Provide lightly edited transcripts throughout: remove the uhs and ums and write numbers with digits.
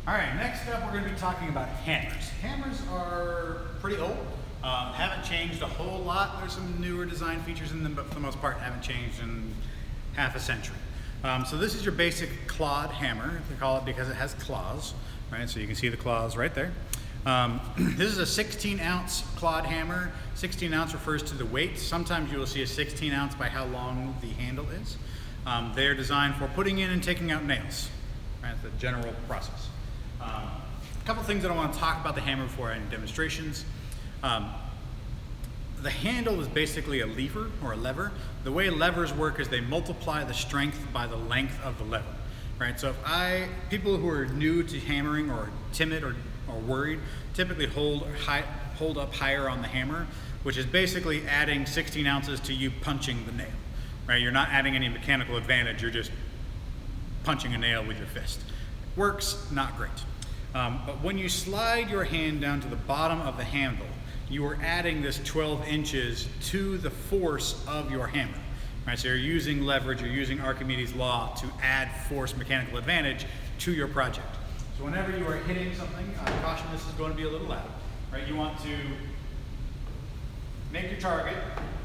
All right, next up we're going to be talking about hammers. Hammers are pretty old, haven't changed a whole lot. There's some newer design features in them, but for the most part haven't changed in half a century. So this is your basic clawed hammer. They call it because it has claws, right? So you can see the claws right there. This is a 16-ounce clawed hammer. 16 ounce refers to the weight. Sometimes you will see a 16 ounce by how long the handle is. They are designed for putting in and taking out nails, right? That's the general process. A couple things that I want to talk about the hammer before I end demonstrations. The handle is basically a lever or a lever. The way levers work is they multiply the strength by the length of the lever, right? So if people who are new to hammering or timid or worried typically hold up higher on the hammer, which is basically adding 16 ounces to you punching the nail, right? You're not adding any mechanical advantage, you're just punching a nail with your fist. Works, not great. But when you slide your hand down to the bottom of the handle, you are adding this 12 inches to the force of your hammer. Right? So you're using leverage, you're using Archimedes' law to add force mechanical advantage to your project. So whenever you are hitting something, caution, this is going to be a little loud. Right? You want to make your target,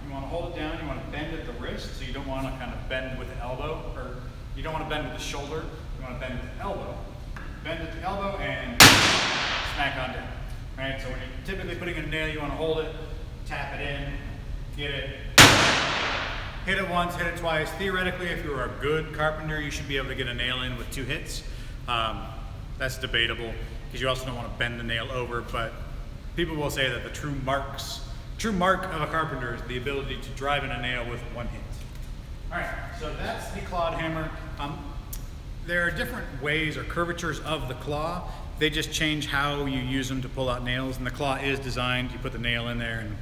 you want to hold it down, you want to bend at the wrist, so you don't want to kind of bend with the elbow, or you don't want to bend with the shoulder, you want to bend with the elbow. Bend at the elbow and smack on down. Right? So when you're typically putting in a nail, you want to hold it, tap it in, get it, hit it once, hit it twice. Theoretically, if you're a good carpenter, you should be able to get a nail in with 2 hits. That's debatable because you also don't want to bend the nail over, but people will say that the true mark of a carpenter is the ability to drive in a nail with 1 hit. All right, so that's the clawed hammer. There are different ways or curvatures of the claw. They just change how you use them to pull out nails, and the claw is designed, you put the nail in there and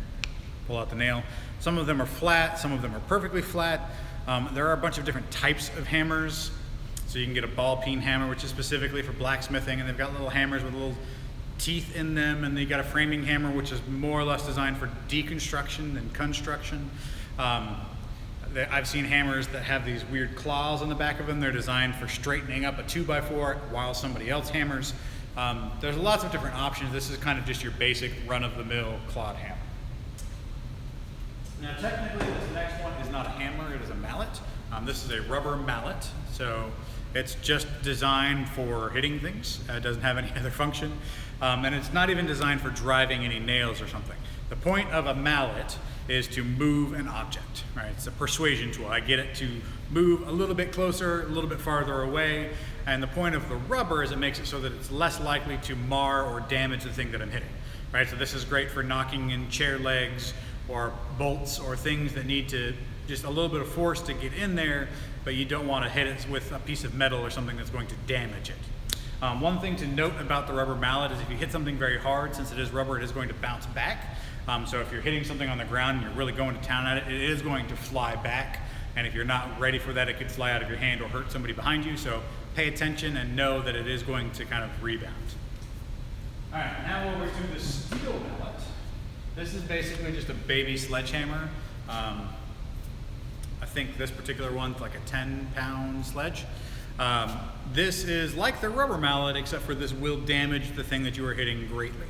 pull out the nail. Some of them are flat, some of them are perfectly flat. There are a bunch of different types of hammers. So you can get a ball peen hammer, which is specifically for blacksmithing, and they've got little hammers with little teeth in them, and they got a framing hammer, which is more or less designed for deconstruction than construction. I've seen hammers that have these weird claws on the back of them. They're designed for straightening up a 2x4 while somebody else hammers. There's lots of different options. This is kind of just your basic run-of-the-mill clawed hammer. Now technically this next one is not a hammer, it is a mallet. This is a rubber mallet, so it's just designed for hitting things. It doesn't have any other function. And it's not even designed for driving any nails or something. The point of a mallet is to move an object, right? It's a persuasion tool. I get it to move a little bit closer, a little bit farther away, and the point of the rubber is it makes it so that it's less likely to mar or damage the thing that I'm hitting, right? So this is great for knocking in chair legs or bolts or things that need to just a little bit of force to get in there, but you don't want to hit it with a piece of metal or something that's going to damage it. One thing to note about the rubber mallet is if you hit something very hard, since it is rubber, it is going to bounce back. So if you're hitting something on the ground and you're really going to town at it, it is going to fly back. And if you're not ready for that, it could fly out of your hand or hurt somebody behind you. So pay attention and know that it is going to kind of rebound. All right, now over to the steel mallet. This is basically just a baby sledgehammer. I think this particular one's like a 10-pound sledge. This is like the rubber mallet, except for this will damage the thing that you are hitting greatly.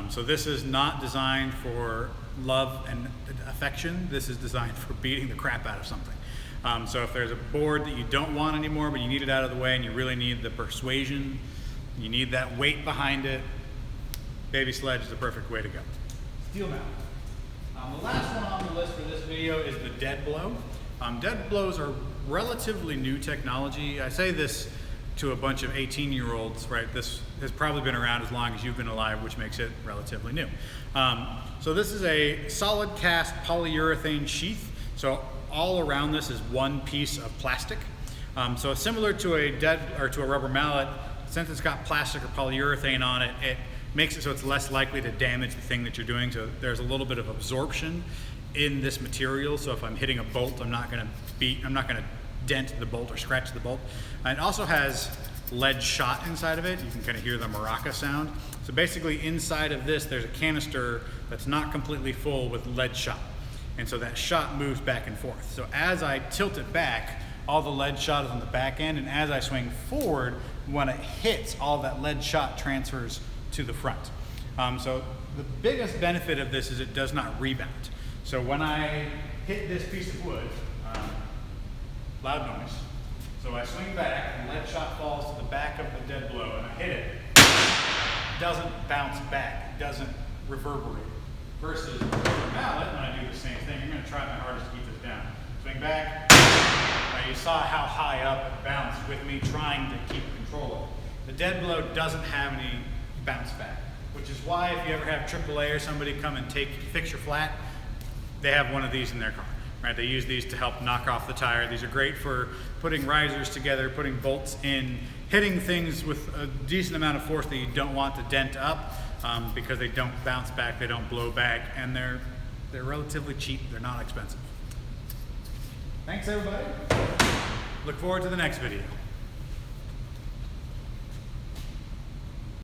So this is not designed for love and affection. This is designed for beating the crap out of something. So if there's a board that you don't want anymore, but you need it out of the way and you really need the persuasion, you need that weight behind it, baby sledge is the perfect way to go. Steel mallet. The last one on the list for this video is the dead blow. Dead blows are relatively new technology. I say this to a bunch of 18-year-olds, right? This has probably been around as long as you've been alive, which makes it relatively new. So this is a solid cast polyurethane sheath. So all around this is one piece of plastic. So similar to a rubber mallet, since it's got plastic or polyurethane on it, it makes it so it's less likely to damage the thing that you're doing. So there's a little bit of absorption in this material. So if I'm hitting a bolt, I'm not going to dent the bolt or scratch the bolt. And it also has lead shot inside of it. You can kind of hear the maraca sound. So basically inside of this, there's a canister that's not completely full with lead shot. And so that shot moves back and forth. So as I tilt it back, all the lead shot is on the back end, and as I swing forward, when it hits, all that lead shot transfers to the front. So the biggest benefit of this is it does not rebound. So when I hit this piece of wood, loud noise. So I swing back, and lead shot falls to the back of the dead blow, and I hit it. It doesn't bounce back. It doesn't reverberate. Versus with a mallet, when I do the same thing, I'm going to try my hardest to keep this down. Swing back. You saw how high up it bounced with me trying to keep control of it. The dead blow doesn't have any bounce back, which is why if you ever have AAA or somebody come and fix your flat, they have one of these in their car. Right, they use these to help knock off the tire. These are great for putting risers together, putting bolts in, hitting things with a decent amount of force that you don't want to dent up because they don't bounce back, they don't blow back, and they're relatively cheap. They're not expensive. Thanks, everybody. Look forward to the next video.